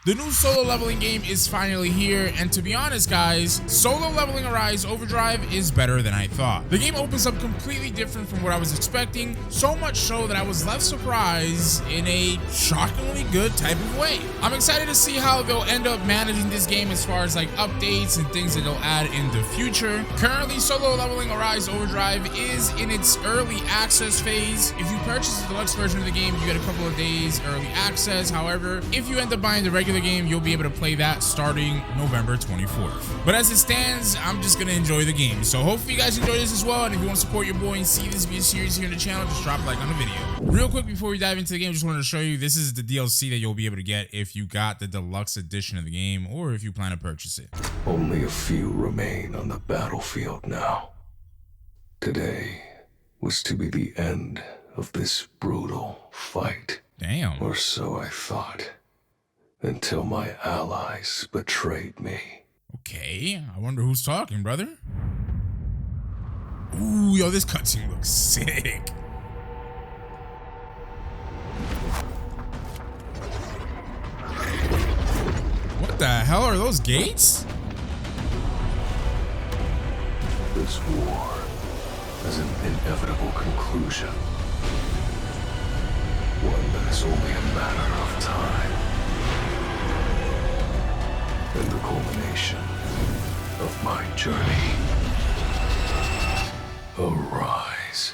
The new solo leveling game is finally here, and to be honest guys, solo leveling Arise Overdrive is better than I thought. The game opens up completely different from what I was expecting, so much so that I was left surprised in a shockingly good type of way. I'm excited to see how they'll end up managing this game as far as like updates and things that they'll add in the future. Currently, solo leveling Arise Overdrive is in its early access phase. If you purchase the deluxe version of the game, you get a couple of days early access. However, if you end up buying the regular game, you'll be able to play that starting November 24th. But as it stands, I'm just gonna enjoy the game. So hopefully you guys enjoy this as well, and if you want to support your boy and see this be a series here in the channel, just drop a like on the video. Real quick before we dive into the game, just wanted to show you this is the DLC that you'll be able to get if you got the deluxe edition of the game or if you plan to purchase it. Only a few remain on the battlefield now. Today was to be the end of this brutal fight. Damn. Or so I thought. Until my allies betrayed me. Okay, I wonder who's talking, brother. Ooh, yo, this cutscene looks sick. What the hell are those gates? This war has an inevitable conclusion. One that is only a matter of time. And the culmination of my journey. Arise.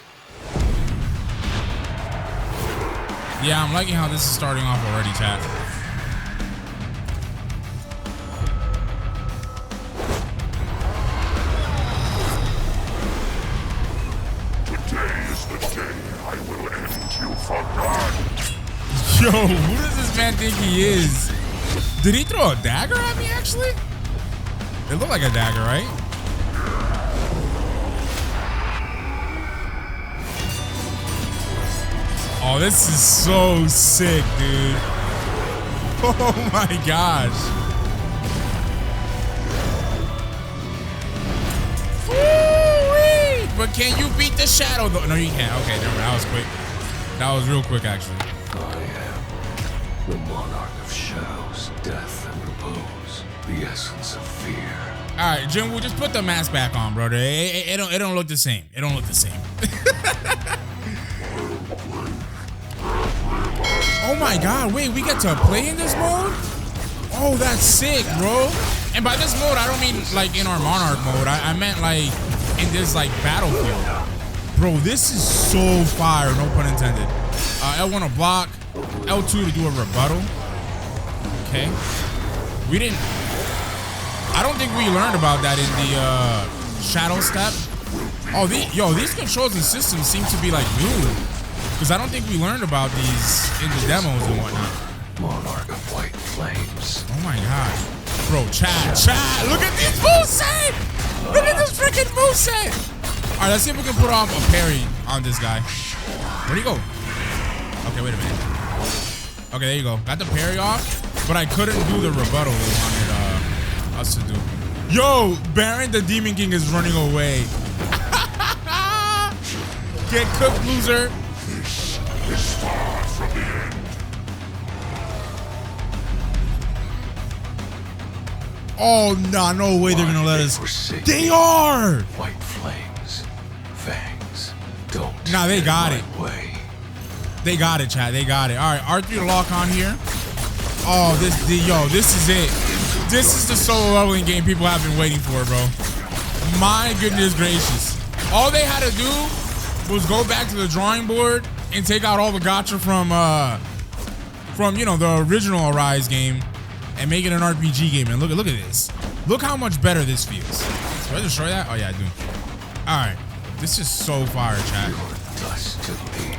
Yeah, I'm liking how this is starting off already, chat. Today is the day I will end you for good. Yo, who does this man think he is? Did he throw a dagger at me, actually? It looked like a dagger, right? Oh, this is so sick, dude. Oh my gosh. Woo-wee! But can you beat the shadow though? No, you can't. Okay, never mind. That was quick. That was real quick, actually. I am the monarch of shadows, death, and repose. The essence of fear. All right, Jim, we'll just put the mask back on, brother. It don't look the same. It don't look the same. Oh my God! Wait, we get to play in this mode? Oh, that's sick, bro. And by this mode, I don't mean like in our monarch mode. I meant like in this like battlefield. Bro, this is so fire. No pun intended. L1 to block, L2 to do a rebuttal. Okay. We didn't. I don't think we learned about that in the shadow step. Oh, these controls and systems seem to be like new, because I don't think we learned about these in the demos and whatnot. Monarch of white flames. Oh my God, bro, chat, look at this moveset! Look at this freaking moveset! All right, let's see if we can put off a parry on this guy. Where'd he go? Okay, wait a minute. Okay, there you go. Got the parry off, but I couldn't do the rebuttal they wanted us to do. Yo, Baron the Demon King is running away. Get cooked, loser. This is far from the end. Oh, nah, no way they're gonna let us. They are! White flames, fangs, don't. Nah, they got it. Way. They got it, chat. They got it. All right, R3 to lock on here. Oh, this is it. This is the solo leveling game people have been waiting for, bro. My goodness gracious. All they had to do was go back to the drawing board and take out all the gacha from you know, the original Arise game and make it an RPG game. And look at this. Look how much better this feels. Do I destroy that? Oh yeah, I do. All right, this is so fire, chat.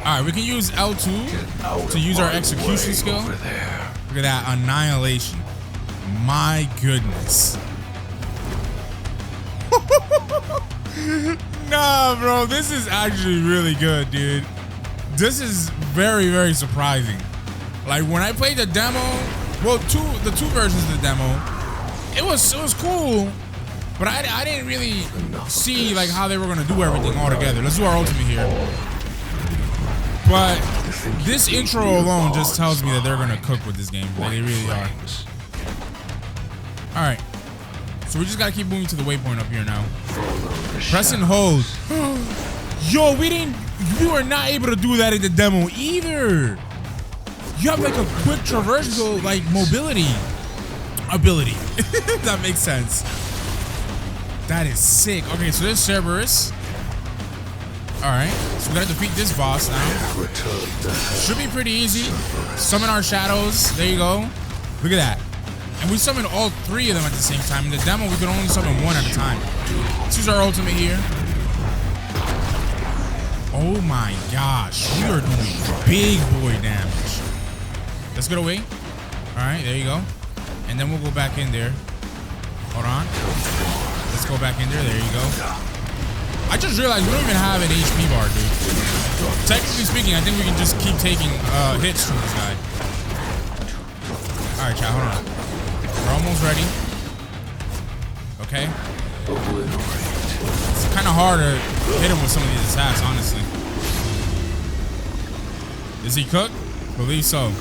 All right, we can use L2 to use our execution skill. Look at that, annihilation. My goodness. Nah, bro, this is actually really good, dude. This is very, very surprising. Like when I played the demo, well, the two versions of the demo, it was cool, but I didn't really see like how they were gonna do everything all together. Let's do our ultimate here. But this intro alone just tells me that they're gonna cook with this game. Like they really are. All right. So we just gotta keep moving to the waypoint up here now. Press and hold. Yo, we were not able to do that in the demo either. You have like a quick traversal, like mobility ability. That makes sense. That is sick. Okay, so there's Cerberus. All right, so we gotta defeat this boss now. Should be pretty easy. Summon our shadows. There you go. Look at that. And we summoned all 3 of them at the same time. In the demo, we could only summon 1 at a time. Let's use our ultimate here. Oh my gosh, we are doing big boy damage. Let's get away. All right, there you go. And then we'll go back in there. Hold on. Let's go back in there. There you go. I just realized we don't even have an HP bar, dude. Technically speaking, I think we can just keep taking hits from this guy. All right, chat, hold on. We're almost ready. Okay. It's kind of hard to hit him with some of these attacks, honestly. Is he cooked? Believe so.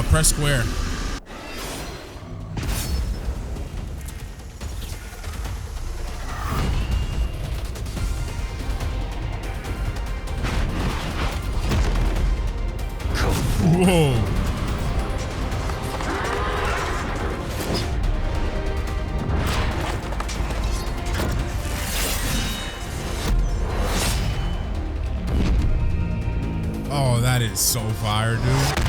Press square. Whoa. Oh, that is so fire, dude.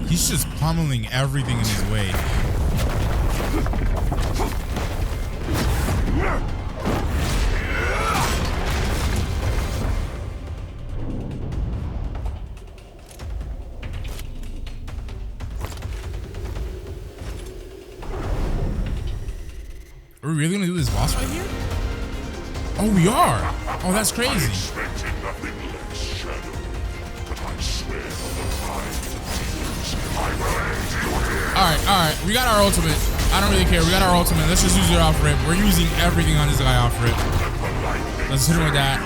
He's just pummeling everything in his way. Are we really gonna do this boss fight here? Oh, we are. Oh, that's crazy. All right. We got our ultimate. I don't really care. We got our ultimate. Let's just use it off rip. We're using everything on this guy off rip. Let's hit him with that.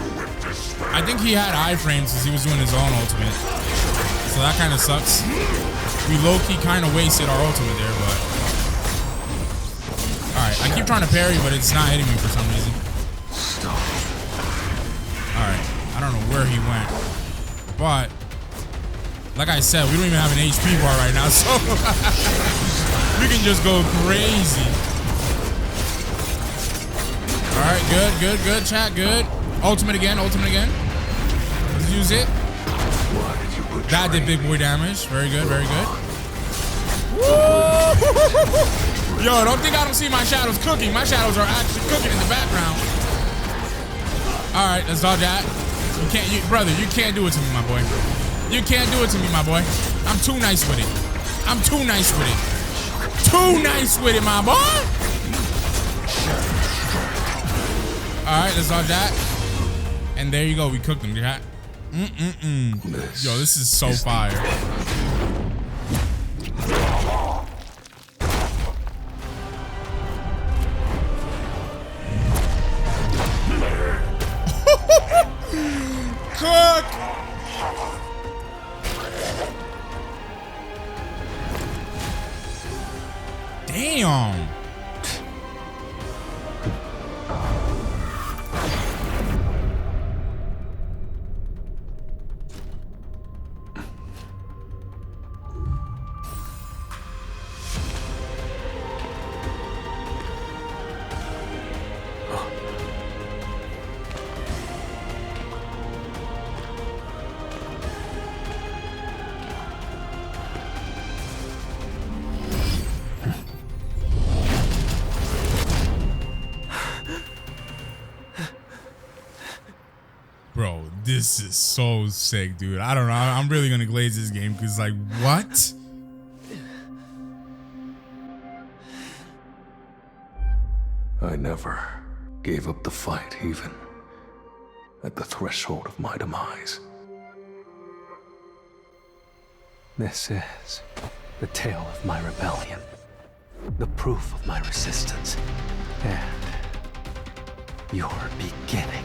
I think he had iframes since he was doing his own ultimate. So that kind of sucks. We low-key kind of wasted our ultimate there, but... Alright, I keep trying to parry, but it's not hitting me for some reason. Alright, I don't know where he went. But, like I said, we don't even have an HP bar right now, so... we can just go crazy. Alright, good, chat, good. Ultimate again. Let's use it. That did big boy damage. Very good. Woo! Yo, don't think I don't see my shadows cooking. My shadows are actually cooking in the background. All right, let's dodge that. Brother, you can't do it to me, my boy. You can't do it to me, my boy. I'm too nice with it. Too nice with it, my boy. All right, let's dodge that. And there you go. We cooked him, chat. Yo, this is so fire. Cook! Damn. Bro, this is so sick, dude. I don't know. I'm really gonna glaze this game because, like, what? I never gave up the fight, even at the threshold of my demise. This is the tale of my rebellion, the proof of my resistance, and your beginning.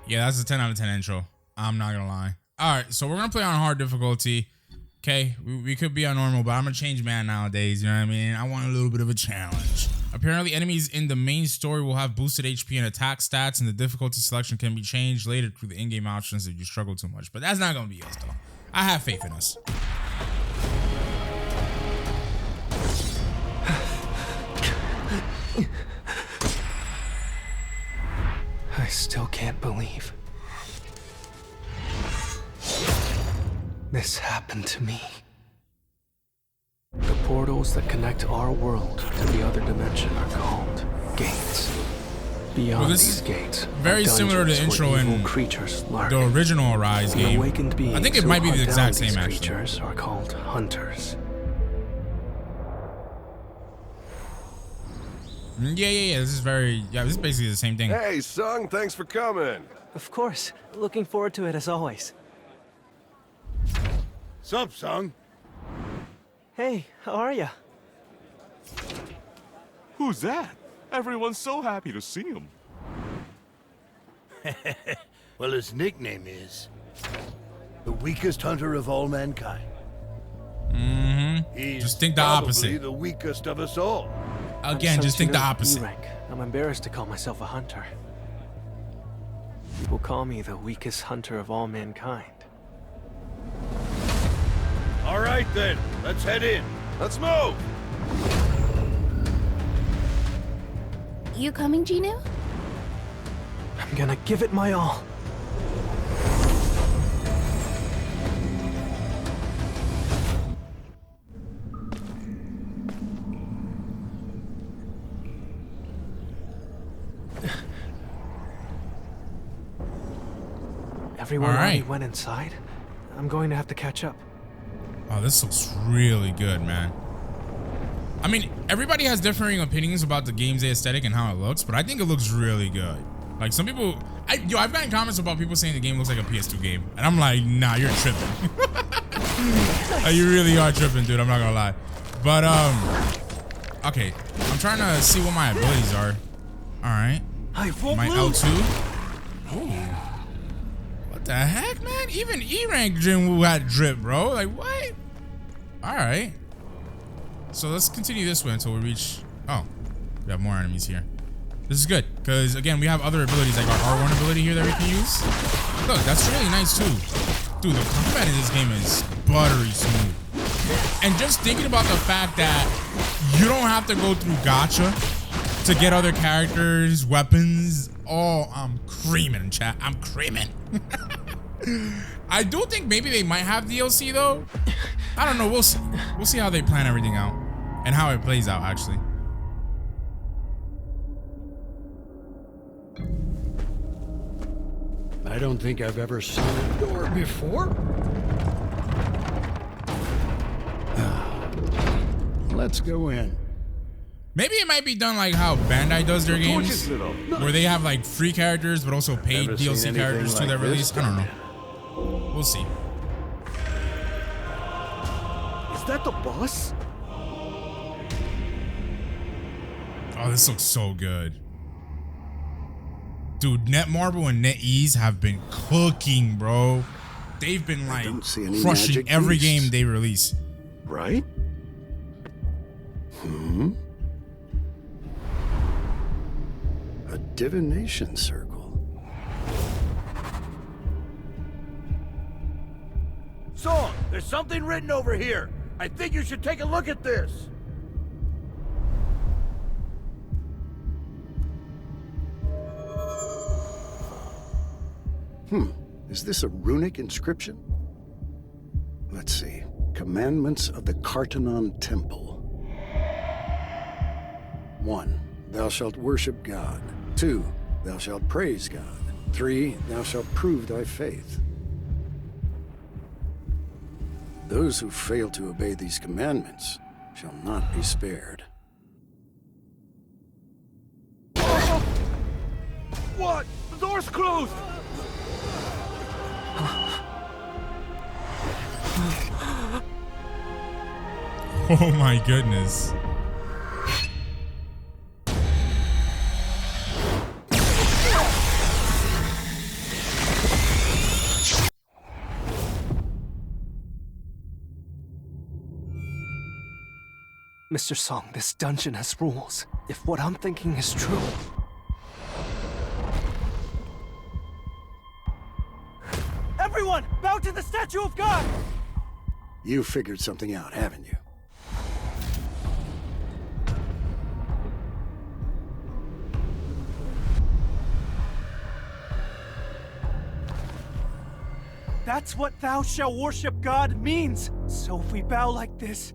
Yeah, that's a 10 out of 10 intro. I'm not gonna lie. All right, so we're gonna play on hard difficulty. Okay, we could be on normal, but I'm a change man nowadays, you know what I mean? I want a little bit of a challenge. Apparently, enemies in the main story will have boosted HP and attack stats, and the difficulty selection can be changed later through the in-game options if you struggle too much. But that's not going to be us, though. I have faith in us. I still can't believe this happened to me. The portals that connect our world to the other dimension are called gates. Beyond these gates, very similar to the intro in creatures lurk. The original Arise game. Awakened beings I think it might be the exact same actually. Creatures are called hunters. Yeah. This is this is basically the same thing. Hey, Sung, thanks for coming. Of course. Looking forward to it as always. Sup, Sung? Hey, how are ya? Who's that? Everyone's so happy to see him. Well, his nickname is the weakest hunter of all mankind. He's just think the probably opposite. the weakest of us all. Again, just think the opposite. Rank. I'm embarrassed to call myself a hunter. People call me the weakest hunter of all mankind. All right, then. Let's head in. Let's move! You coming, Gino? I'm gonna give it my all. Everyone already went inside. I'm going to have to catch up. Oh, this looks really good, man. I mean, everybody has differing opinions about the game's aesthetic and how it looks, but I think it looks really good. Like some people, I've gotten comments about people saying the game looks like a PS2 game, and I'm like, nah, you're tripping. You really are tripping, dude. I'm not gonna lie. But okay, I'm trying to see what my abilities are. All right, my L2. Ooh. What the heck, man? Even E-rank Jinwoo had drip, bro. Like what? All right. So let's continue this way until we reach. Oh, we have more enemies here. This is good because again we have other abilities like our R1 ability here that we can use. Look, that's really nice too. Dude, the combat in this game is buttery smooth. And just thinking about the fact that you don't have to go through gacha to get other characters, weapons. Oh, I'm creaming, chat. I'm creaming. I do think maybe they might have DLC though. I don't know. We'll see. We'll see how they plan everything out and how it plays out actually. I don't think I've ever seen a door before. Let's go in. Maybe it might be done like how Bandai does their games, where they have like free characters but also paid DLC characters to their release. I don't know. We'll see. Is that the boss? Oh, this looks so good. Dude, Netmarble and NetEase have been cooking, bro. They've been like crushing every game they release. Right? A divination circle. Song, there's something written over here. I think you should take a look at this. Is this a runic inscription? Let's see. Commandments of the Kartanon Temple. 1. Thou shalt worship God. 2. Thou shalt praise God. 3. Thou shalt prove thy faith. Those who fail to obey these commandments shall not be spared. What? The door's closed! Oh my goodness. Mr. Song, this dungeon has rules. If what I'm thinking is true... Everyone, bow to the statue of God! You figured something out, haven't you? That's what thou shalt worship God means. So if we bow like this...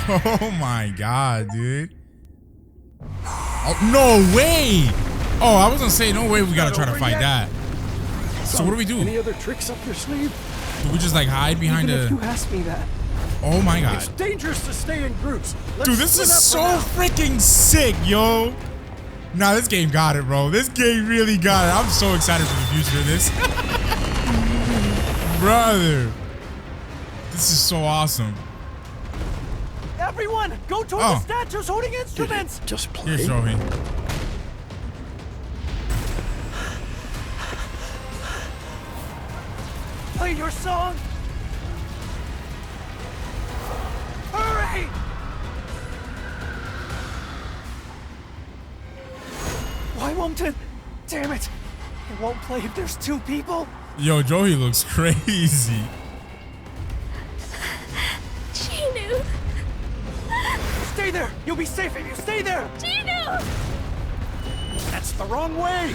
Oh my god, dude. Oh, no way! Oh, I was gonna say, no way we gotta try to fight that. So what do we do? Any other tricks up your sleeve? Do we just like hide behind Even a... if you ask me that. Oh my god. It's dangerous to stay in groups. Let's Dude, this split is up so for now. freaking sick, yo. Nah, this game got it, bro. This game really got it. I'm so excited for the future of this. Brother. This is so awesome. Everyone, go toward the statues holding instruments! Just play. Here's Joey. Play your song! Hurry! Why won't it? Damn it! It won't play if there's two people? Yo, Joey looks crazy. Ginu! Stay there! You'll be safe if you stay there! Ginu! That's the wrong way!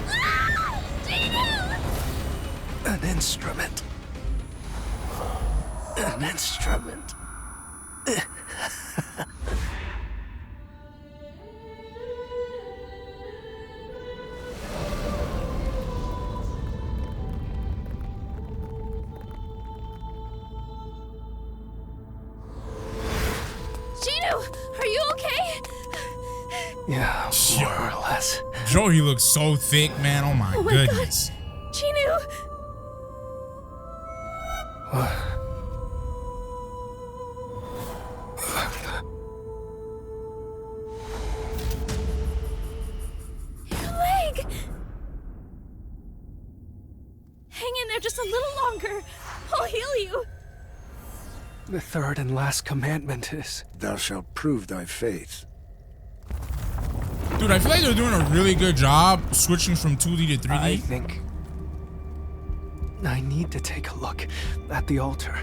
Ah! Ginu! An instrument. An instrument. Are you okay? Yeah, more or less. Joey looks so thick, man. Oh my goodness. God. Ginu! Your leg! Hang in there just a little longer. I'll heal you. The third and last commandment is... Thou shalt prove thy faith. Dude, I feel like they're doing a really good job switching from 2D to 3D. I think... I need to take a look at the altar.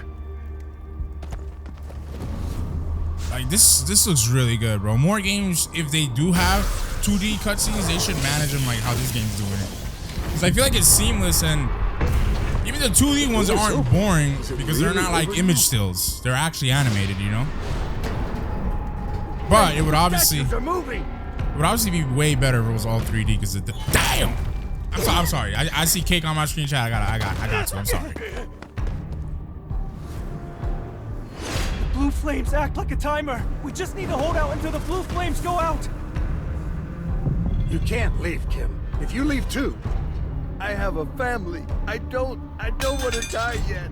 Like, this looks really good, bro. More games, if they do have 2D cutscenes, they should manage them like how this game's doing it. Because I feel like it's seamless, and even the 2D ones aren't boring because they're not like image stills. They're actually animated, you know? But it would obviously be way better if it was all 3D because of the... Damn! I'm sorry. I see cake on my screen chat. I got to. I'm sorry. Blue flames act like a timer. We just need to hold out until the blue flames go out. You can't leave, Kim. If you leave too, I have a family. I don't want to die yet.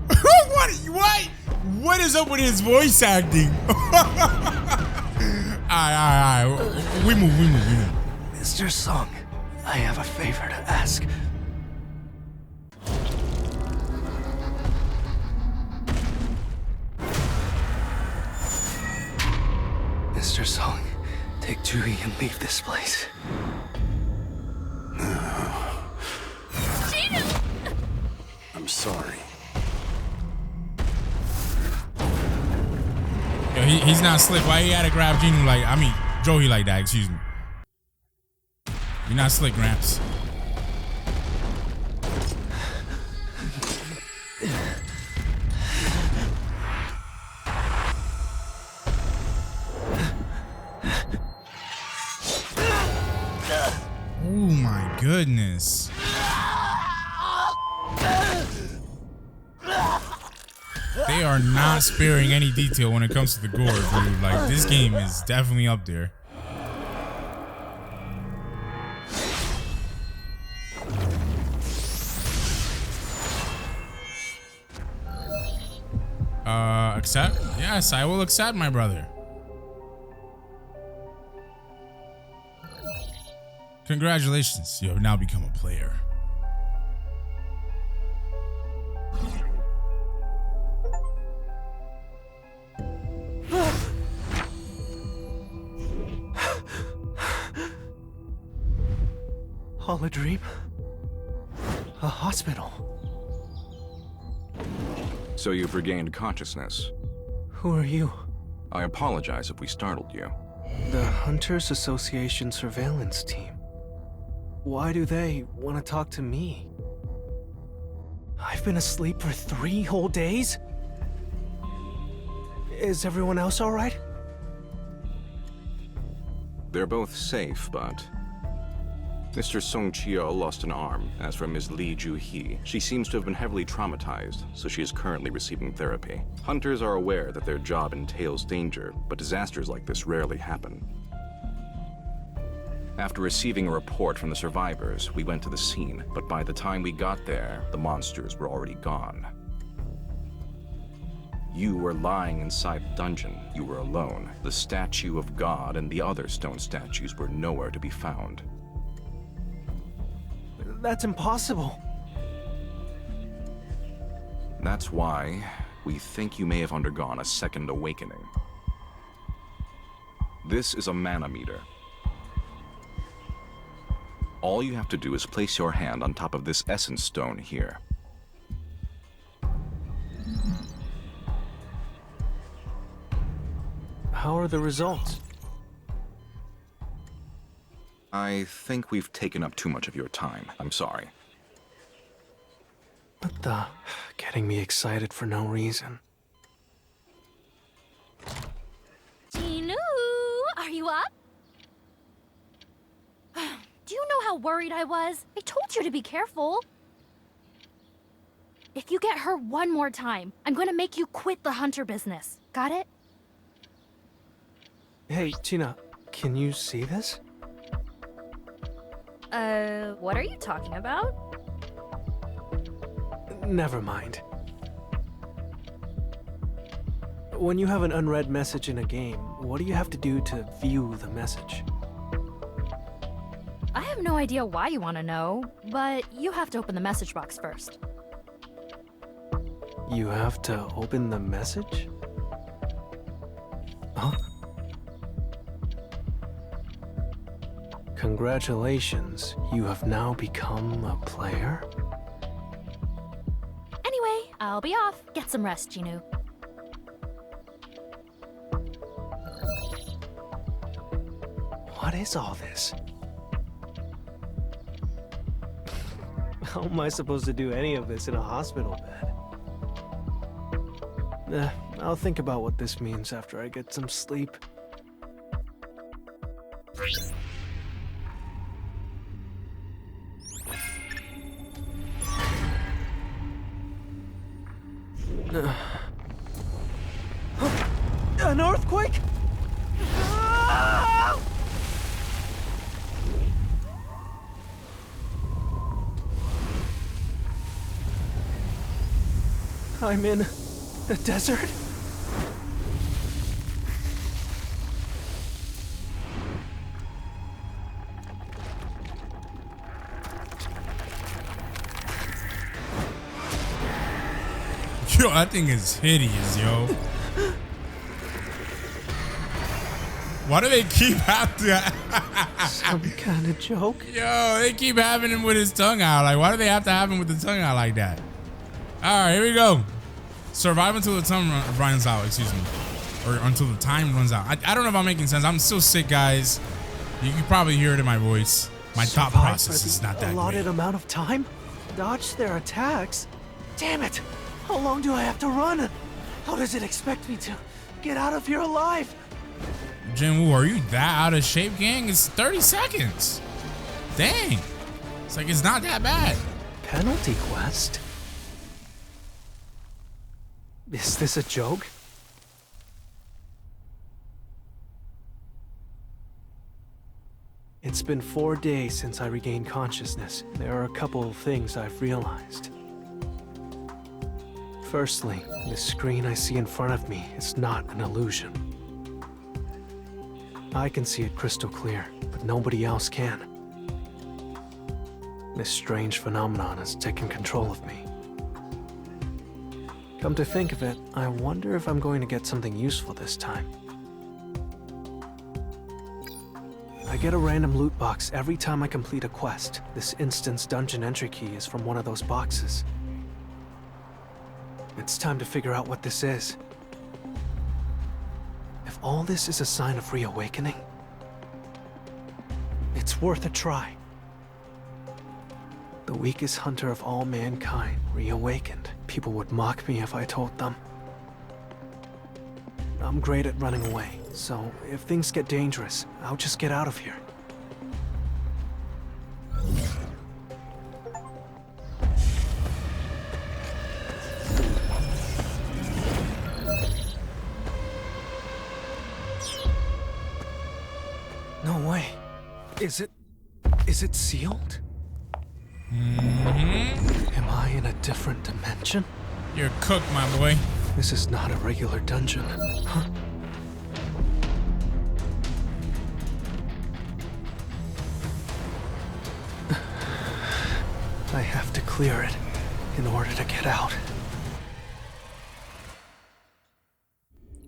What is up with his voice acting? Alright. We move. Mr. Song, I have a favor to ask. Mr. Song, take Judy and leave this place. I'm sorry. Yo, he's not slick. Why he had to grab Genie like, I mean, Joey like that, excuse me. You're not slick, Gramps. Oh my goodness. They are not sparing any detail when it comes to the gore, dude. Like, this game is definitely up there. Accept? Yes, I will accept, my brother. Congratulations, you have now become a player. All a dream? A hospital? So you've regained consciousness. Who are you? I apologize if we startled you. The Hunters Association surveillance team. Why do they want to talk to me? I've been asleep for 3 whole days? Is everyone else all right? They're both safe, but Mr. Song Chio lost an arm. As for Ms. Lee Ju-hee, she seems to have been heavily traumatized, so she is currently receiving therapy. Hunters are aware that their job entails danger, but disasters like this rarely happen. After receiving a report from the survivors, we went to the scene, but by the time we got there, the monsters were already gone. You were lying inside the dungeon. You were alone. The statue of God and the other stone statues were nowhere to be found. That's impossible. That's why we think you may have undergone a second awakening. This is a mana meter. All you have to do is place your hand on top of this essence stone here. How are the results? I think we've taken up too much of your time. I'm sorry. What the? Getting me excited for no reason. Jinoo, are you up? Do you know how worried I was? I told you to be careful. If you get hurt one more time, I'm gonna make you quit the hunter business. Got it? Hey, Gina, can you see this? What are you talking about? Never mind. When you have an unread message in a game, what do you have to do to view the message? I have no idea why you want to know, but you have to open the message box first. You have to open the message? Huh? Congratulations, you have now become a player? Anyway, I'll be off. Get some rest, Jinoo. What is all this? How am I supposed to do any of this in a hospital bed? I'll think about what this means after I get some sleep. An earthquake? I'm in the desert? Yo, that thing is hideous, yo. Why do they keep having to? Some kind of joke? Yo, they keep having him with his tongue out. Like, why do they have to have him with the tongue out like that? All right, here we go. Survive until the time runs out, excuse me. Or until the time runs out. I don't know if I'm making sense. I'm still sick, guys. You can probably hear it in my voice. My thought process is not that allotted great. amount of time? Dodge their attacks? Damn it! How long do I have to run? How does it expect me to get out of here alive? Jinwoo, are you that out of shape, gang? It's 30 seconds. Dang. It's like it's not that bad. Penalty quest? Is this a joke? It's been 4 days since I regained consciousness. There are a couple of things I've realized. Firstly, the screen I see in front of me is not an illusion. I can see it crystal clear, but nobody else can. This strange phenomenon has taken control of me. Come to think of it, I wonder if I'm going to get something useful this time. I get a random loot box every time I complete a quest. This instance dungeon entry key is from one of those boxes. It's time to figure out what this is. If all this is a sign of reawakening, it's worth a try. The weakest hunter of all mankind reawakened. People would mock me if I told them. I'm great at running away, so if things get dangerous, I'll just get out of here. No way. Is it sealed? Am I in a different dimension? You're cooked, my boy. This is not a regular dungeon. Huh? I have to clear it in order to get out.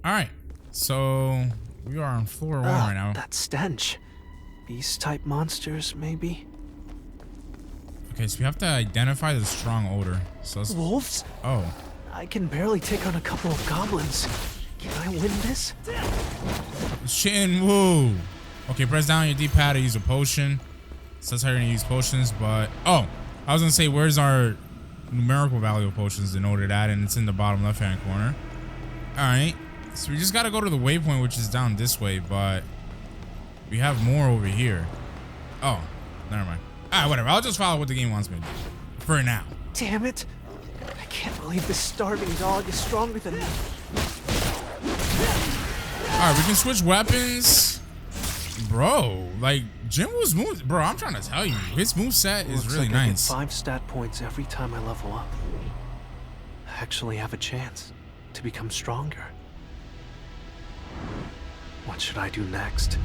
Alright, so we are on floor 1 right now. That stench. Beast-type monsters, maybe? Okay, so we have to identify the strong odor. So let's... Wolves? Oh. I can barely take on a couple of goblins. Can I win this? Shinwoo. Okay, press down your D-pad to use a potion. So that's how you're gonna use potions, but... Oh, I was gonna say, where's our numerical value of potions denoted at? And it's in the bottom left-hand corner. Alright, so we just gotta go to the waypoint, which is down this way, but... we have more over here. Oh, never mind. Alright, whatever. I'll just follow what the game wants me to do. For now. Damn it. I can't believe this starving dog is stronger than me. Alright, we can switch weapons. Bro, like, Jinwoo's move... Bro, I'm trying to tell you. His moveset is really like nice. I get 5 stat points every time I level up. I actually have a chance to become stronger. What should I do next?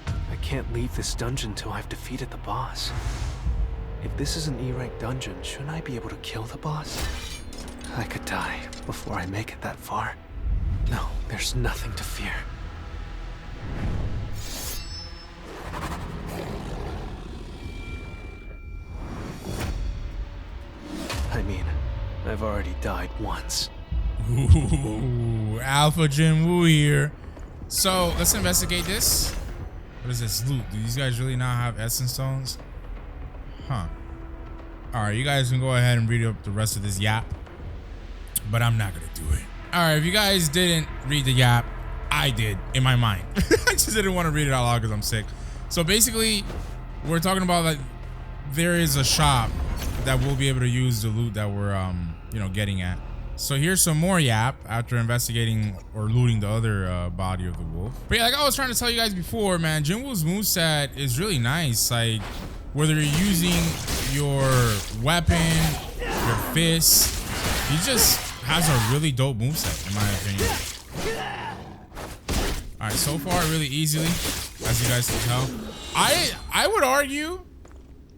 I can't leave this dungeon till I've defeated the boss. If this is an E-rank dungeon, shouldn't I be able to kill the boss? I could die before I make it that far. No, there's nothing to fear. I mean, I've already died once. Ooh, Alpha Jinwoo here. So, let's investigate this. What is this loot? Do these guys really not have essence stones? Huh. Alright, you guys can go ahead and read up the rest of this yap. But I'm not gonna do it. Alright, if you guys didn't read the yap, I did in my mind. I just didn't want to read it out loud because I'm sick. So basically, we're talking about that there is a shop that we'll be able to use the loot that we're you know, getting at. So here's some more yap after investigating or looting the other body of the wolf. But yeah, like I was trying to tell you guys before, man, Jinwoo's moveset is really nice. Like, whether you're using your weapon, your fist, he just has a really dope moveset, in my opinion. All right, so far, really easily, as you guys can tell. I would argue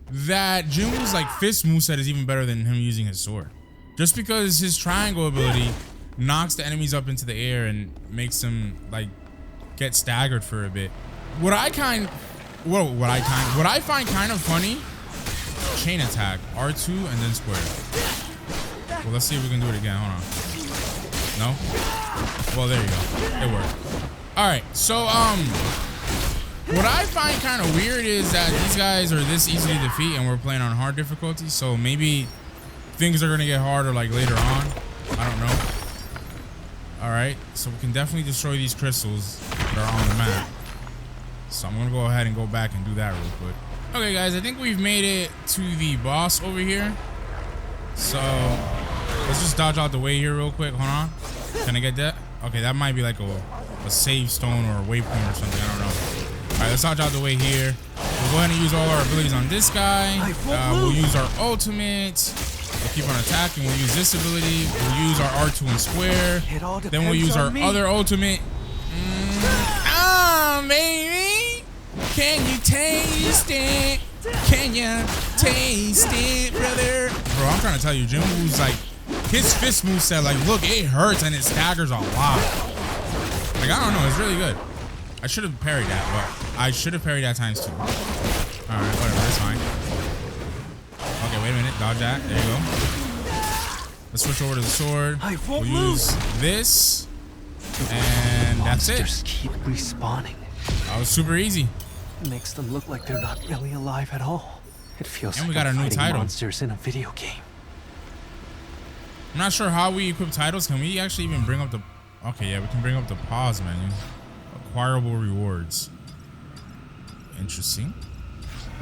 that Jinwoo's like fist moveset is even better than him using his sword. Just because his triangle ability knocks the enemies up into the air and makes them like get staggered for a bit. What I find kind of funny, chain attack, R2 and then square. Well, let's see if we can do it again. Hold on. No? Well, there you go. It worked. All right. So what I find kind of weird is that these guys are this easy to defeat and we're playing on hard difficulty. So maybe things are gonna get harder like later on. I don't know. All right, so we can definitely destroy these crystals that are on the map. So I'm gonna go ahead and go back and do that real quick. Okay, guys, I think we've made it to the boss over here. So let's just dodge out the way here real quick. Hold on. Can I get that? Okay, that might be like a save stone or a waypoint or something. I don't know. All right, let's dodge out the way here. We'll go ahead and use all our abilities on this guy. We'll use our ultimate. We'll keep on attacking. We'll use this ability. We'll use our R2 and square. Then we'll use our other ultimate. Baby. Can you taste it? Can you taste it, brother? Bro, I'm trying to tell you, Jinwoo's like, his fist moveset, like, look, it hurts and it staggers a lot. Like, I don't know, it's really good. I I should have parried that, but I should have parried that times 2. All right, whatever, that's fine. Okay, wait a minute. Dodge that. There you go. Let's switch over to the sword. We'll use this, and that's it. Monsters keep respawning. That was super easy. It makes them look like they're not really alive at all. It feels And like we got I'm a new fighting title. monsters in a video game. I'm not sure how we equip titles. Can we actually even bring up the... Okay, yeah, we can bring up the pause menu. Acquirable rewards. Interesting.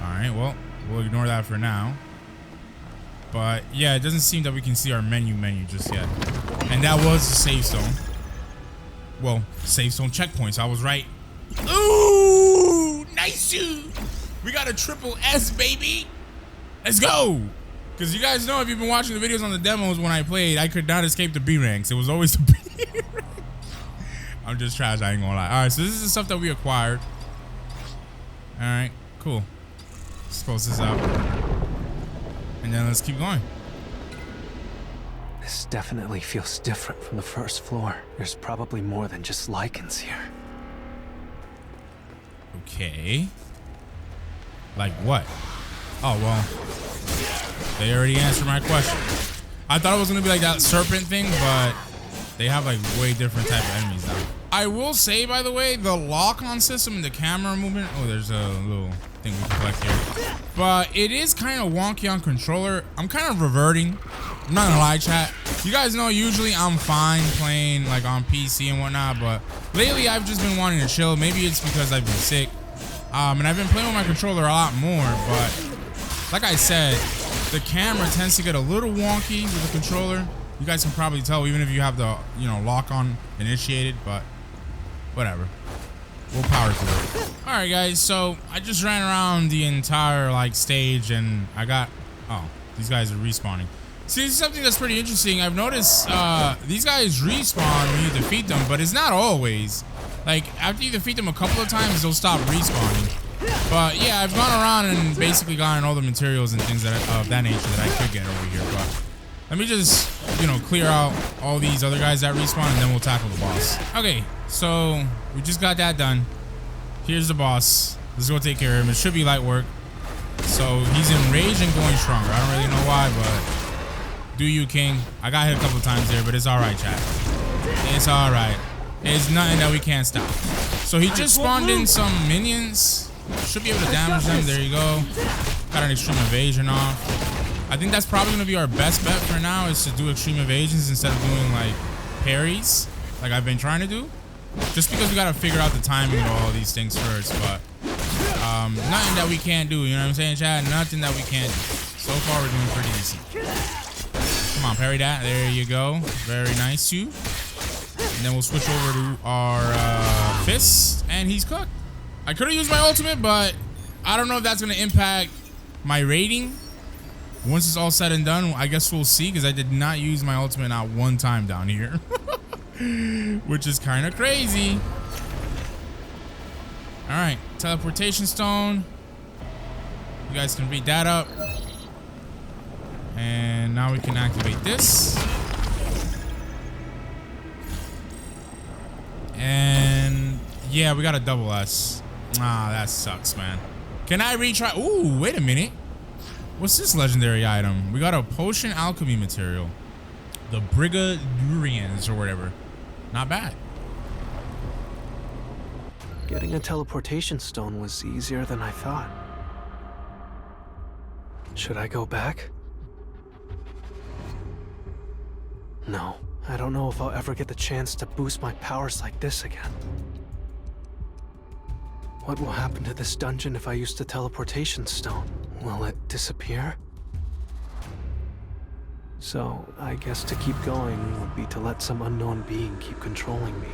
Alright, well, we'll ignore that for now. But, yeah, it doesn't seem that we can see our menu just yet. And that was the save zone. Well, save zone checkpoints. I was right. Ooh! Nice! We got a triple S, baby! Let's go! Because you guys know, if you've been watching the videos on the demos when I played, I could not escape the B ranks. It was always the B rank. I'm just trash, I ain't gonna lie. Alright, so this is the stuff that we acquired. Alright, cool. Let's close this up. And then let's keep going. This definitely feels different from the first floor. There's probably more than just lichens here. Okay. Like what? Oh, well. They already answered my question. I thought it was gonna be like that serpent thing, but they have like way different type of enemies now. I will say, by the way, the lock-on system and the camera movement. Oh, there's a little thing we can collect here. But it is kind of wonky on controller. I'm kind of reverting. I'm not gonna lie, chat. You guys know usually I'm fine playing like on PC and whatnot, but lately I've just been wanting to chill. Maybe it's because I've been sick. And I've been playing with my controller a lot more, but like I said, the camera tends to get a little wonky with the controller. You guys can probably tell even if you have the, you know, lock on initiated, but whatever. We'll power through it. All right, guys. So I just ran around the entire like stage and I got, oh, these guys are respawning. See, this is something that's pretty interesting. I've noticed these guys respawn when you defeat them, but it's not always. Like after you defeat them a couple of times, they'll stop respawning. But yeah, I've gone around and basically gotten all the materials and things that of that nature that I could get over here. But let me just, you know, clear out all these other guys that respawn and then we'll tackle the boss. Okay, so we just got that done. Here's the boss. Let's go take care of him. It should be light work. So he's enraged and going stronger. I don't really know why, but do you, King? I got hit a couple times there, but it's all right, chat. It's all right. There's nothing that we can't stop. So he just spawned in some minions. Should be able to damage them. There you go. Got an extreme evasion off. I think that's probably going to be our best bet for now, is to do extreme evasions instead of doing like parries like I've been trying to do. Just because we got to figure out the timing of all these things first. But nothing that we can't do. You know what I'm saying, Chad? Nothing that we can't do. So far, we're doing pretty decent. Come on, parry that. There you go. Very nice, too. And then we'll switch over to our fists, and he's cooked. I could have used my ultimate, but I don't know if that's going to impact my rating. Once it's all said and done, I guess we'll see, because I did not use my ultimate not one time down here. Which is kind of crazy. All right, teleportation stone. You guys can read that up. And now we can activate this. And yeah, we got a double S. Ah, that sucks, man. Can I retry? Ooh, wait a minute. What's this legendary item? We got a potion alchemy material. The Brigadurians or whatever. Not bad. Getting a teleportation stone was easier than I thought. Should I go back? No, I don't know if I'll ever get the chance to boost my powers like this again. What will happen to this dungeon if I use the teleportation stone? Will it disappear? So, I guess to keep going would be to let some unknown being keep controlling me.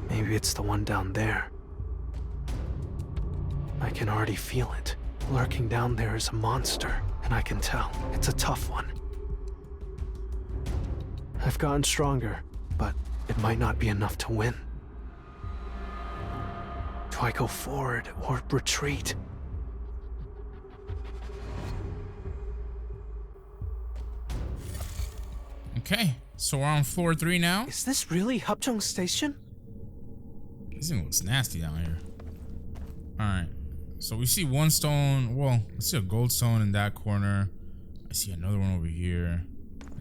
Maybe it's the one down there. I can already feel it. Lurking down there is a monster, and I can tell it's a tough one. I've gotten stronger, but it might not be enough to win. Do I go forward or retreat? Okay, so we're on floor 3 now. Is this really Hapjeong Station? This thing looks nasty down here. All right. So we see one stone. Well, I see a gold stone in that corner. I see another one over here.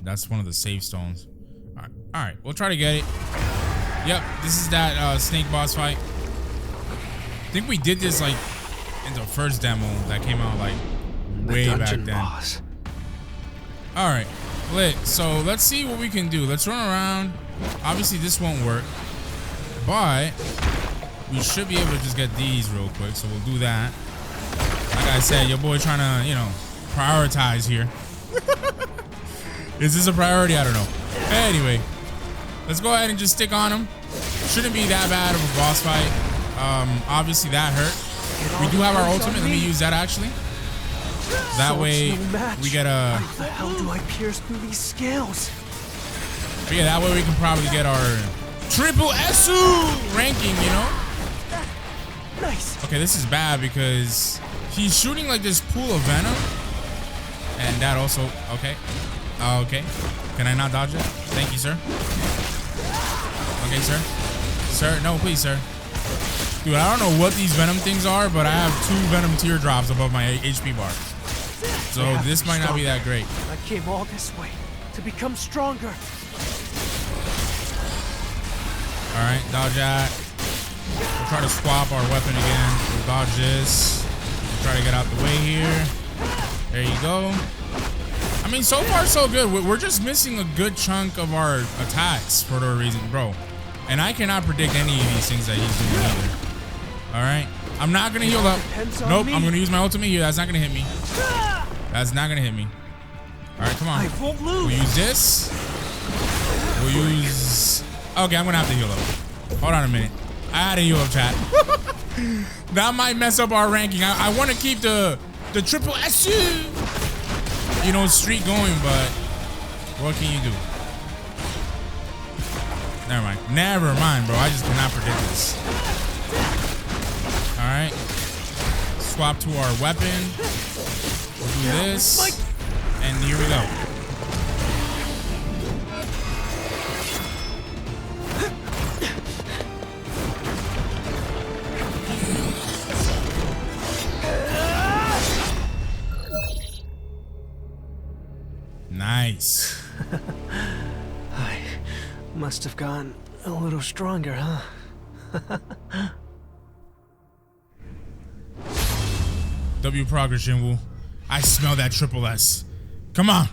That's one of the safe stones. All right. All right. We'll try to get it. Yep. This is that snake boss fight. I think we did this like in the first demo that came out like way back then. Boss. All right. Lit. So let's see what we can do. Let's run around. Obviously this won't work, but we should be able to just get these real quick. So we'll do that. Like I said, your boy trying to, you know, prioritize here. Is this a priority? I don't know. Anyway, let's go ahead and just stick on him. Shouldn't be that bad of a boss fight. Obviously that hurt. We do have our ultimate. Let me use that actually. That way we get a. How the hell do I pierce through these scales? But yeah, that way we can probably get our triple SU ranking, you know? Nice. Okay, this is bad because he's shooting like this pool of venom. And that also, okay. Okay. Can I not dodge it? Thank you, sir. Okay, sir. Sir, no, please, sir. Dude, I don't know what these venom things are, but I have 2 venom teardrops above my HP bar. So this might not be that great. I came all this way to become stronger. All right, dodge that. We'll try to swap our weapon again. We'll dodge this. We'll try to get out the way here. There you go. I mean, so far so good. We're just missing a good chunk of our attacks for no reason, bro. And I cannot predict any of these things that he's doing either. All right, I'm not gonna heal up. Nope, I'm gonna use my ultimate here. That's not gonna hit me. That's not gonna hit me. All right, come on. I won't lose. We'll use this. We'll use. Okay, I'm gonna have to heal up. Hold on a minute. I had to heal up, chat. That might mess up our ranking. I want to keep the triple SU, you know, streak going, but what can you do? Never mind. Never mind, bro. I just cannot predict this. All right. Swap to our weapon. We'll do this. And here we go. Nice. I must have gotten a little stronger, huh? W progress, Jinwoo. I smell that triple S. Come on.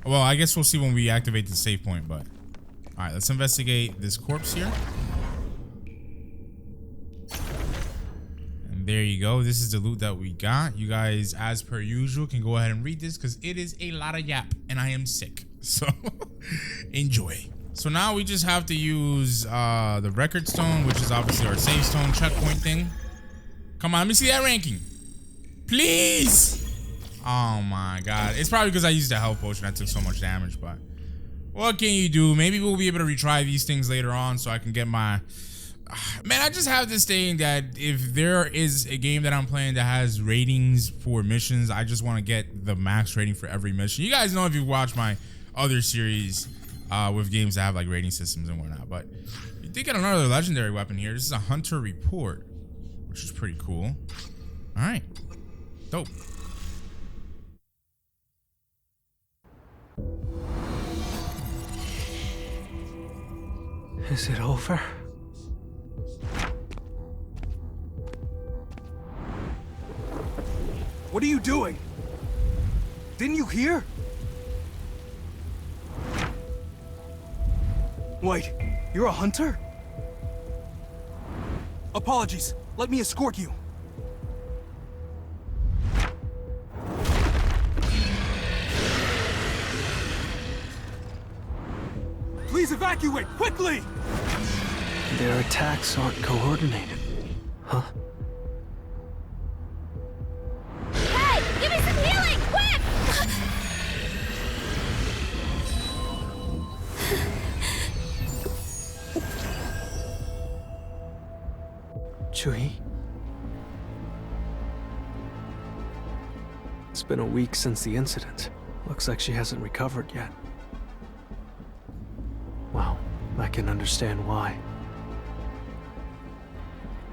Well, I guess we'll see when we activate the save point, but. All right, let's investigate this corpse here. And there you go. This is the loot that we got. You guys, as per usual, can go ahead and read this because it is a lot of yap and I am sick. So enjoy. So now we just have to use the record stone, which is obviously our save stone checkpoint thing. Come on, let me see that ranking. Please. Oh my God. It's probably because I used the health potion that took so much damage, but what can you do? Maybe we'll be able to retry these things later on so I can get my... Man, I just have this thing that if there is a game that I'm playing that has ratings for missions, I just want to get the max rating for every mission. You guys know if you've watched my other series with games that have like rating systems and whatnot, but you did get another legendary weapon here. This is a hunter report, which is pretty cool. All right. Dope. Is it over? What are you doing? Didn't you hear? Wait, you're a hunter? Apologies. Let me escort you. Please evacuate, quickly! Their attacks aren't coordinated. Huh? Hey, give me some healing, quick! Chui? It's been a week since the incident. Looks like she hasn't recovered yet. Wow, I can understand why.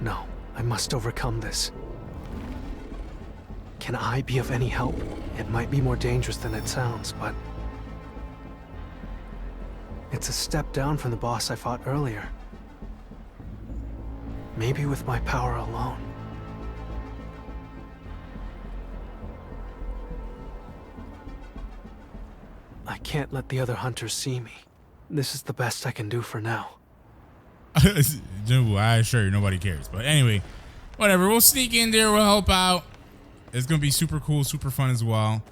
No, I must overcome this. Can I be of any help? It might be more dangerous than it sounds, but it's a step down from the boss I fought earlier. Maybe with my power alone. I can't let the other hunters see me. This is the best I can do for now. I assure you, nobody cares. But anyway, whatever. We'll sneak in there. We'll help out. It's gonna be super cool, super fun as well.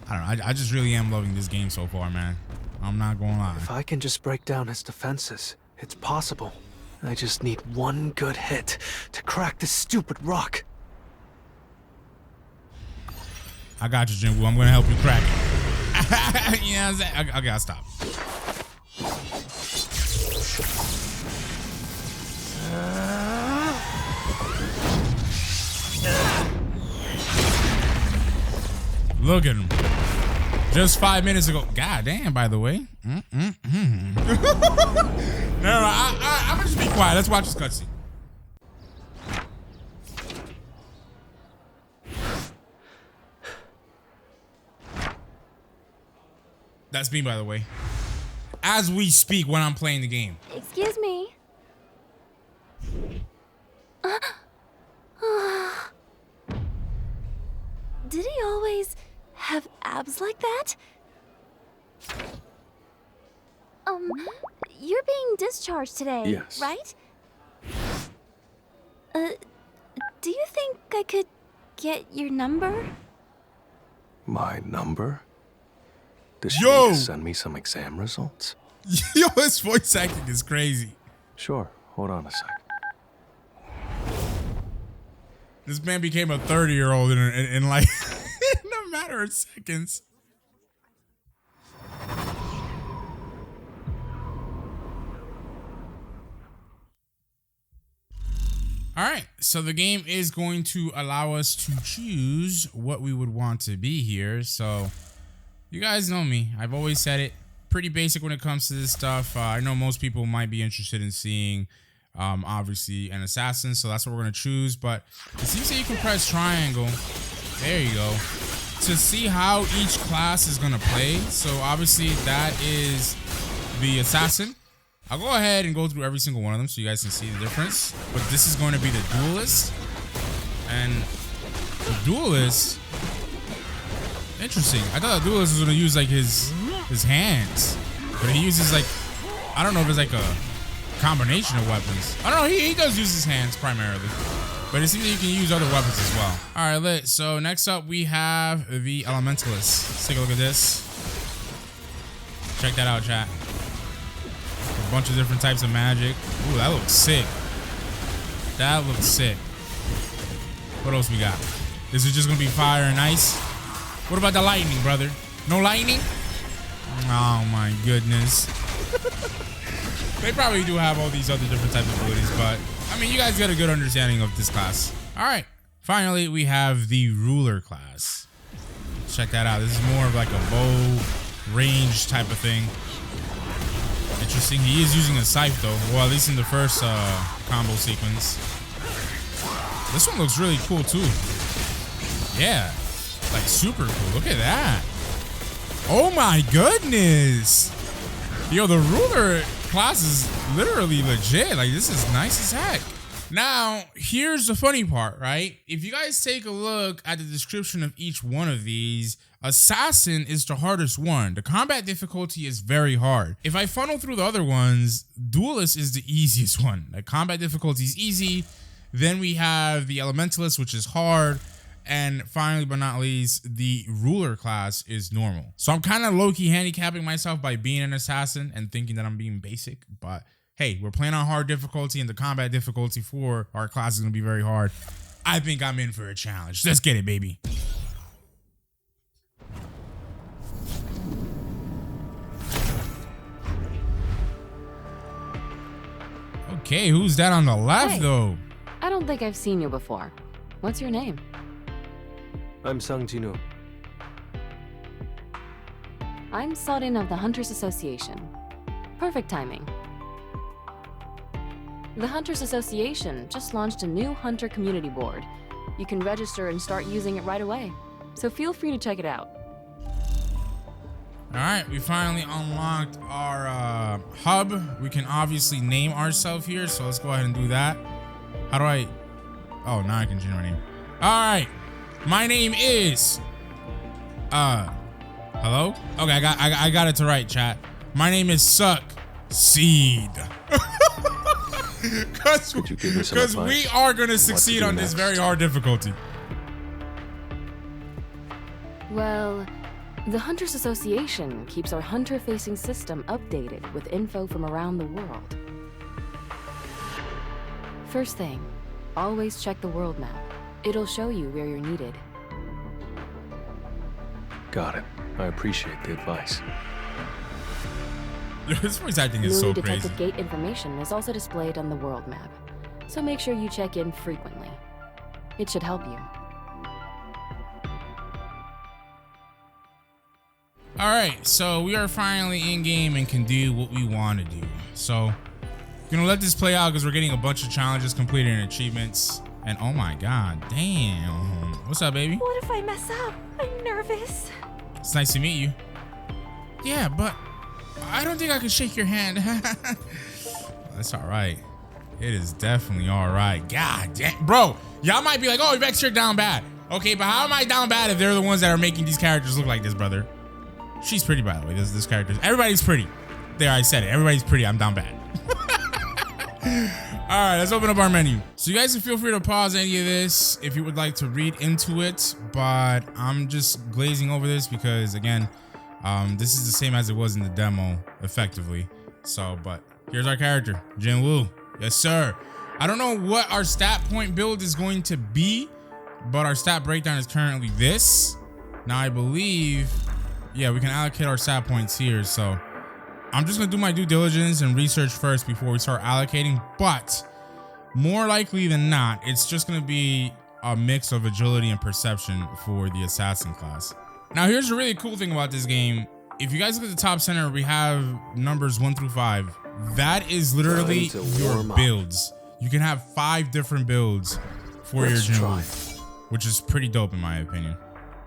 I don't know. I just really am loving this game so far, man. I'm not gonna lie. If I can just break down his defenses, it's possible. I just need one good hit to crack this stupid rock. I got you, Jinwoo. I'm gonna help you crack it. You know what I'm saying? I gotta stop. Look at him. Just 5 minutes ago. God damn, by the way. No, I'm gonna just be quiet. Let's watch this cutscene. That's me, by the way. As we speak when I'm playing the game. Excuse me. Did he always have abs like that? You're being discharged today, Yes. right? Do you think I could get your number? My number? Does she Yo! need to send me some exam results? Yo, his voice acting is crazy. Sure. Hold on a sec. This man became a 30-year-old in like in a matter of seconds. All right, so the game is going to allow us to choose what we would want to be here. So you guys know me. I've always said it. Pretty basic when it comes to this stuff. I know most people might be interested in seeing obviously an assassin, so that's what we're gonna choose. But it seems that you can press triangle, there you go, to see how each class is gonna play. So obviously that is the assassin. I'll go ahead and go through every single one of them so you guys can see the difference. But this is going to be the duelist, and the duelist, interesting. I thought the duelist was gonna use like his hands, but he uses like, I don't know if it's like a combination of weapons. I don't know, he does use his hands primarily, but it seems that you can use other weapons as well. All right, lit. So next up we have the elementalist. Let's take a look at this. Check that out, chat. A bunch of different types of magic. Ooh, that looks sick. That looks sick. What else we got? This is just gonna be fire and ice. What about the lightning, brother? No lightning? Oh my goodness. They probably do have all these other different types of abilities, but I mean, you guys get a good understanding of this class. All right, finally we have the ruler class. Check that out. This is more of like a bow range type of thing. Interesting. He is using a scythe though, well, at least in the first combo sequence. This one looks really cool too. Yeah, like super cool. Look at that. Oh my goodness. Yo, the ruler class is literally legit. Like, this is nice as heck. Now, here's the funny part, right? If you guys take a look at the description of each one of these, assassin is the hardest one. The combat difficulty is very hard. If I funnel through the other ones, duelist is the easiest one. The combat difficulty is easy. Then we have the elementalist, which is hard. And finally, but not least, the ruler class is normal. So I'm kind of low-key handicapping myself by being an assassin and thinking that I'm being basic. But hey, we're playing on hard difficulty, and the combat difficulty for our class is going to be very hard. I think I'm in for a challenge. Let's get it, baby. Okay, who's that on the left, though? I don't think I've seen you before. What's your name? I'm Sung Jinu. I'm Sodin of the Hunters Association. Perfect timing. The Hunters Association just launched a new Hunter community board. You can register and start using it right away. So feel free to check it out. All right, we finally unlocked our hub. We can obviously name ourselves here, so let's go ahead and do that. How do I? Oh, now I can change my name. All right, my name is hello? Okay, I got it to right, chat. My name is Suck Seed. Because we are gonna succeed on this very hard difficulty. Well, the Hunters Association keeps our hunter-facing system updated with info from around the world. First thing, always check the world map. It'll show you where you're needed. Got it. I appreciate the advice. This voice acting is so crazy. Newly detected gate information is also displayed on the world map, so make sure you check in frequently. It should help you. All right, so we are finally in game and can do what we want to do. So, gonna let this play out because we're getting a bunch of challenges completed and achievements. And oh my god, damn. What's up, baby? What if I mess up? I'm nervous. It's nice to meet you. Yeah, but I don't think I can shake your hand. That's all right. It is definitely all right. God damn, bro. Y'all might be like, oh, Vex, you're down bad. Okay, but how am I down bad if they're the ones that are making these characters look like this, brother? She's pretty, by the way. This character. Everybody's pretty. There, I said it. Everybody's pretty. I'm down bad. All right, let's open up our menu. So you guys can feel free to pause any of this if you would like to read into it, but I'm just glazing over this because, again, this is the same as it was in the demo, effectively. So, but here's our character, Jin Woo. Yes, sir. I don't know what our stat point build is going to be, but our stat breakdown is currently this. Now, I believe, yeah, we can allocate our stat points here. So I'm just gonna do my due diligence and research first before we start allocating, but more likely than not, it's just gonna be a mix of agility and perception for the assassin class. Now, here's a really cool thing about this game. If you guys look at the top center, we have numbers 1 through 5. That is literally your builds. You can have 5 different builds for your Jin Woo, which is pretty dope in my opinion.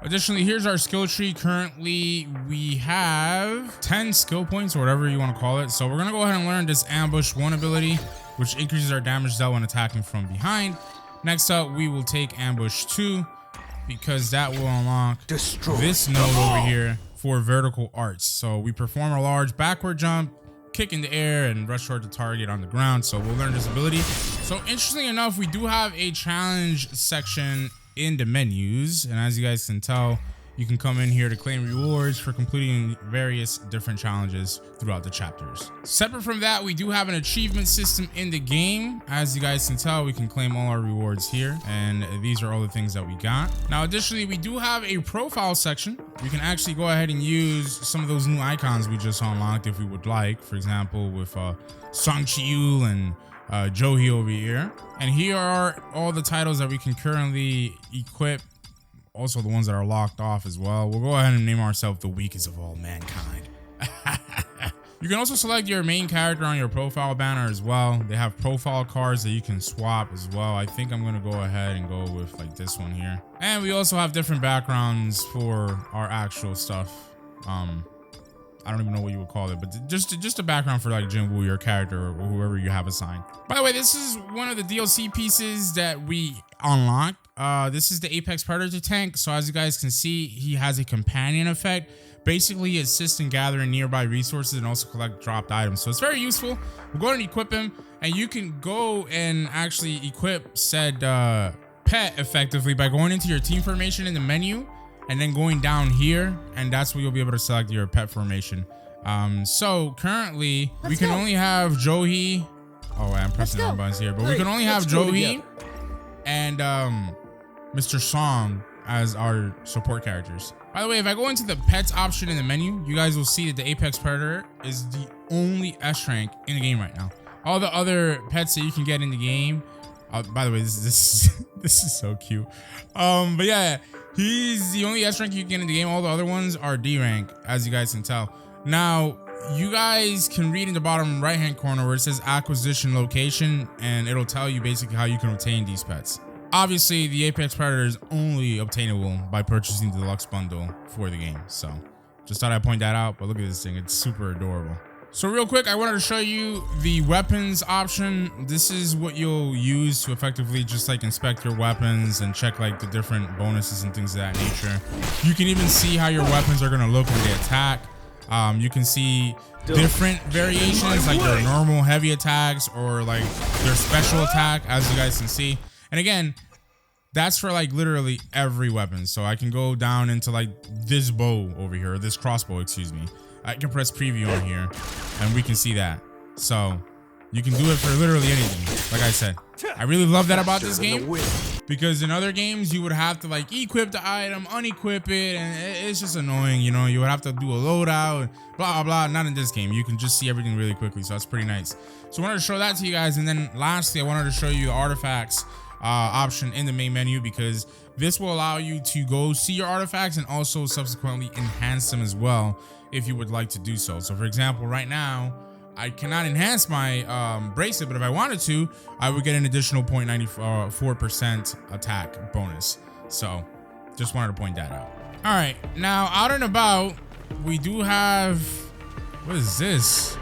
Additionally, here's our skill tree. Currently, we have 10 skill points or whatever you want to call it. So we're going to go ahead and learn this Ambush 1 ability, which increases our damage dealt when attacking from behind. Next up, we will take Ambush 2 because that will unlock this node over here for vertical arts. So we perform a large backward jump, kick in the air, and rush toward the target on the ground. So we'll learn this ability. So interestingly enough, we do have a challenge section in the menus, and as you guys can tell, you can come in here to claim rewards for completing various different challenges throughout the chapters. Separate from that, we do have an achievement system in the game. As you guys can tell, we can claim all our rewards here, and these are all the things that we got. Now, additionally, we do have a profile section. We can actually go ahead and use some of those new icons we just unlocked if we would like. For example, with Song Chi-yu and Johi over here. And here are all the titles that we can currently equip. Also the ones that are locked off as well. We'll go ahead and name ourselves the weakest of all mankind. You can also select your main character on your profile banner as well. They have profile cards that you can swap as well. I think I'm going to go ahead and go with like this one here. And we also have different backgrounds for our actual stuff. I don't even know what you would call it, but just a background for like Jin Woo, your character, or whoever you have assigned. By the way, this is one of the DLC pieces that we unlocked. This is the Apex Predator tank. So as you guys can see, he has a companion effect. Basically, he assists in gathering nearby resources and also collect dropped items. So it's very useful. We'll go ahead and equip him, and you can go and actually equip said pet effectively by going into your team formation in the menu and then going down here, and that's where you'll be able to select your pet formation. So currently we can only have Johi. Oh, I'm pressing the wrong buttons here, but we can only have Johi and Mr. Song as our support characters. By the way, if I go into the pets option in the menu, you guys will see that the Apex Predator is the only S rank in the game right now. All the other pets that you can get in the game, by the way, this is so cute. But yeah, he's the only S rank you can get in the game. All the other ones are D rank, as you guys can tell. Now, you guys can read in the bottom right hand corner where it says acquisition location, and it'll tell you basically how you can obtain these pets. Obviously, the Apex Predator is only obtainable by purchasing the deluxe bundle for the game. So just thought I'd point that out, but look at this thing. It's super adorable. So real quick, I wanted to show you the weapons option. This is what you'll use to effectively just like inspect your weapons and check like the different bonuses and things of that nature. You can even see how your weapons are gonna look when they attack. You can see different variations like their normal heavy attacks or like their special attack, as you guys can see. And again, that's for like literally every weapon. So I can go down into like this bow over here, or this crossbow, excuse me. I can press preview on here and we can see that. So you can do it for literally anything. Like I said, I really love that about this game, because in other games you would have to like equip the item, unequip it, and it's just annoying. You know, you would have to do a loadout, blah, blah. Not in this game. You can just see everything really quickly. So that's pretty nice. So I wanted to show that to you guys. And then lastly, I wanted to show you the artifacts option in the main menu, because this will allow you to go see your artifacts and also subsequently enhance them as well if you would like to do so. So for example, right now I cannot enhance my bracelet, but if I wanted to, I would get an additional 0.94% attack bonus. So just wanted to point that out. All right, now out and about, we do have, what is this?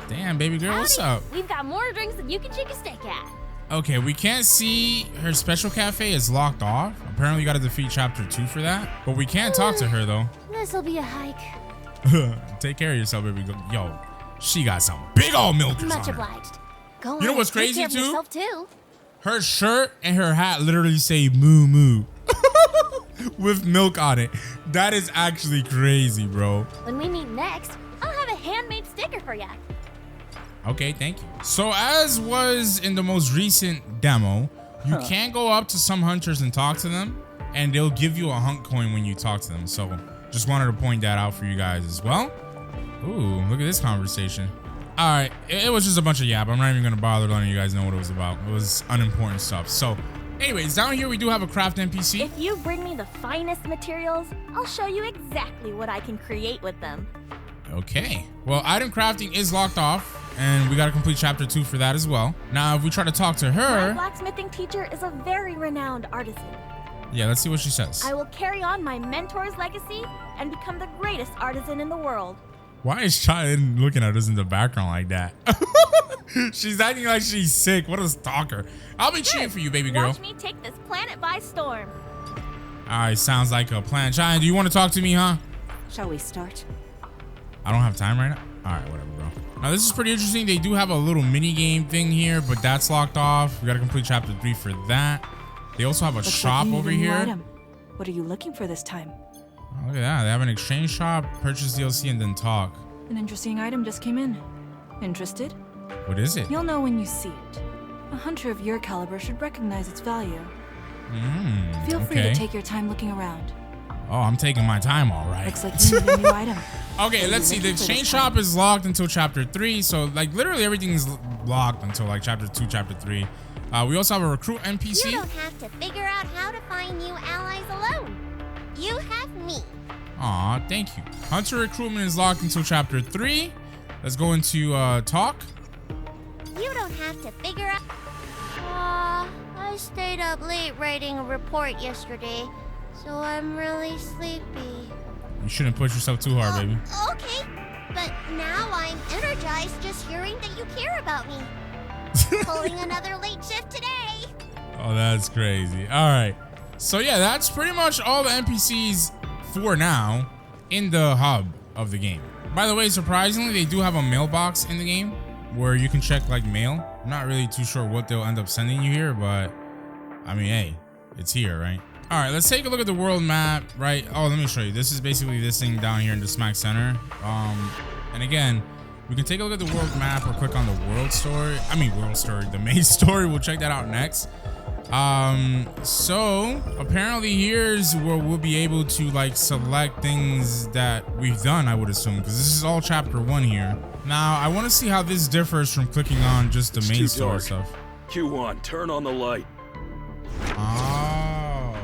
Damn, baby girl, what's up? We've got more drinks than you can shake a stick at. Okay, we can't see her special cafe is locked off. Apparently you got to defeat chapter 2 for that, but we can't talk to her though. This'll be a hike. Take care of yourself, baby girl. Yo, she got some big old milkers Much on her. obliged. Go on. You know what's Take crazy care of too? yourself too? Her shirt and her hat literally say moo moo with milk on it. That is actually crazy, bro. When we meet next, I'll have a handmade sticker for ya. Okay, thank you. So as was in the most recent demo, you can go up to some hunters and talk to them, and they'll give you a hunt coin when you talk to them. So just wanted to point that out for you guys as well. Ooh, look at this conversation. All right, it was just a bunch of yap. I'm not even gonna bother letting you guys know what it was about. It was unimportant stuff. So anyways, down here we do have a craft NPC. If you bring me the finest materials, I'll show you exactly what I can create with them. Okay, well, item crafting is locked off, and we got to complete chapter 2 for that as well. Now, if we try to talk to her, My blacksmithing teacher is a very renowned artisan. Yeah, let's see what she says. I will carry on my mentor's legacy and become the greatest artisan in the world. Why is Cheyenne looking at us in the background like that? She's acting like she's sick. What a stalker. I'll be cheering for you, baby girl. Watch me take this planet by storm. All right, sounds like a plan. Cheyenne, do you want to talk to me, huh? Shall we start? I don't have time right now. All right, whatever, bro. Now, this is pretty interesting. They do have a little mini game thing here, but that's locked off. We got to complete chapter 3 for that. They also have a shop over here. Item. What are you looking for this time? Oh, look at that. They have an exchange shop, purchase DLC, and then talk. An interesting item just came in. Interested? What is it? You'll know when you see it. A hunter of your caliber should recognize its value. Feel free to take your time looking around. Oh, I'm taking my time, all right. Looks like you need a new item. Okay, let's see. The exchange shop is locked until chapter 3. So, like, literally everything is locked until, like, chapter 2, chapter 3. We also have a recruit NPC. You don't have to figure out how to find new allies alone. You have me. Aw, thank you. Hunter recruitment is locked until chapter 3. Let's go into talk. You don't have to figure out... I stayed up late writing a report yesterday, so I'm really sleepy. You shouldn't push yourself too hard, baby. Okay, but now I'm energized just hearing that you care about me. Pulling another late shift today. Oh, that's crazy. All right. So, yeah, that's pretty much all the NPCs for now in the hub of the game. By the way, surprisingly, they do have a mailbox in the game where you can check, like, mail. I'm not really too sure what they'll end up sending you here, but, I mean, hey, it's here, right? All right, let's take a look at the world map, right? Oh, let me show you. This is basically this thing down here in the smack center. And again, we can take a look at the world map or click on the world story. I mean, world story, the main story. We'll check that out next. So apparently here's where we'll be able to like select things that we've done, I would assume, because this is all chapter 1 here. Now, I want to see how this differs from clicking on just the main story stuff. Q1, turn on the light. Oh,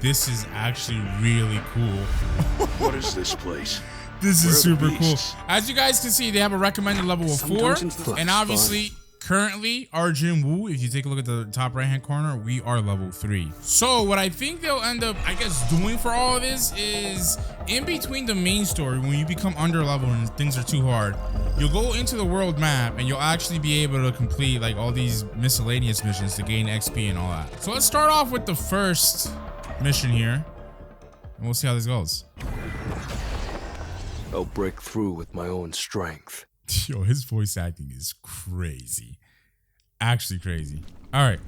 this is actually really cool. What is this place? This is super cool. As you guys can see, they have a recommended level of 4. And obviously, currently, Arjun Woo, if you take a look at the top right-hand corner, we are level 3. So what I think they'll end up, I guess, doing for all of this is in between the main story, when you become under level and things are too hard, you'll go into the world map and you'll actually be able to complete like all these miscellaneous missions to gain XP and all that. So let's start off with the first mission here and we'll see how this goes. I'll break through with my own strength. Yo, his voice acting is crazy. Actually crazy. All right.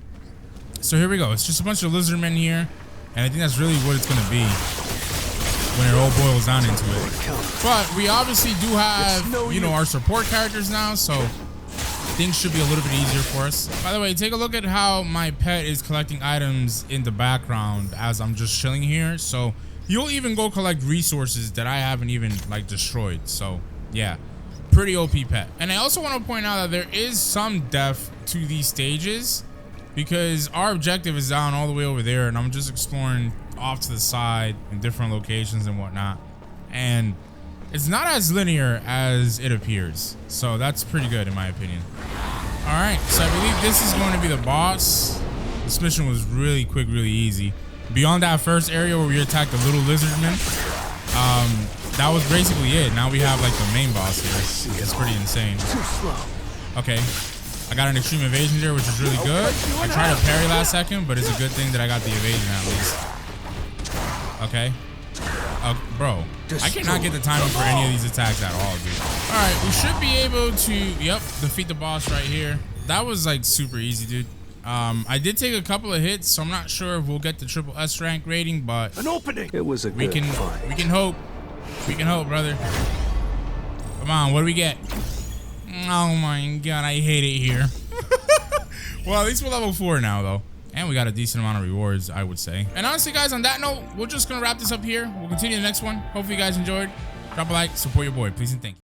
So here we go. It's just a bunch of lizard men here. And I think that's really what it's going to be when it all boils down into it. But we obviously do have, you know, our support characters now. So things should be a little bit easier for us. By the way, take a look at how my pet is collecting items in the background as I'm just chilling here. So you'll even go collect resources that I haven't even like destroyed. So yeah, pretty OP pet. And I also want to point out that there is some depth to these stages because our objective is down all the way over there and I'm just exploring off to the side in different locations and whatnot. And it's not as linear as it appears. So that's pretty good in my opinion. All right, so I believe this is going to be the boss. This mission was really quick, really easy. Beyond that first area where we attacked the little lizardmen, that was basically it. Now we have like the main boss here. It's pretty insane. Okay, I got an extreme evasion here, which is really good. I tried to parry last second, but it's a good thing that I got the evasion at least. Okay. Bro, I cannot get the timing for any of these attacks at all, dude. All right, we should be able to, defeat the boss right here. That was like super easy, dude. I did take a couple of hits, so I'm not sure if we'll get the triple S rank rating, but an opening. It was a good fight. We can hope. We can hope, brother. Come on, what do we get? Oh my god, I hate it here. Well, at least we're level 4 now, though. And we got a decent amount of rewards, I would say. And honestly, guys, on that note, we're just gonna wrap this up here. We'll continue the next one. Hopefully you guys enjoyed. Drop a like, support your boy, please and thank you.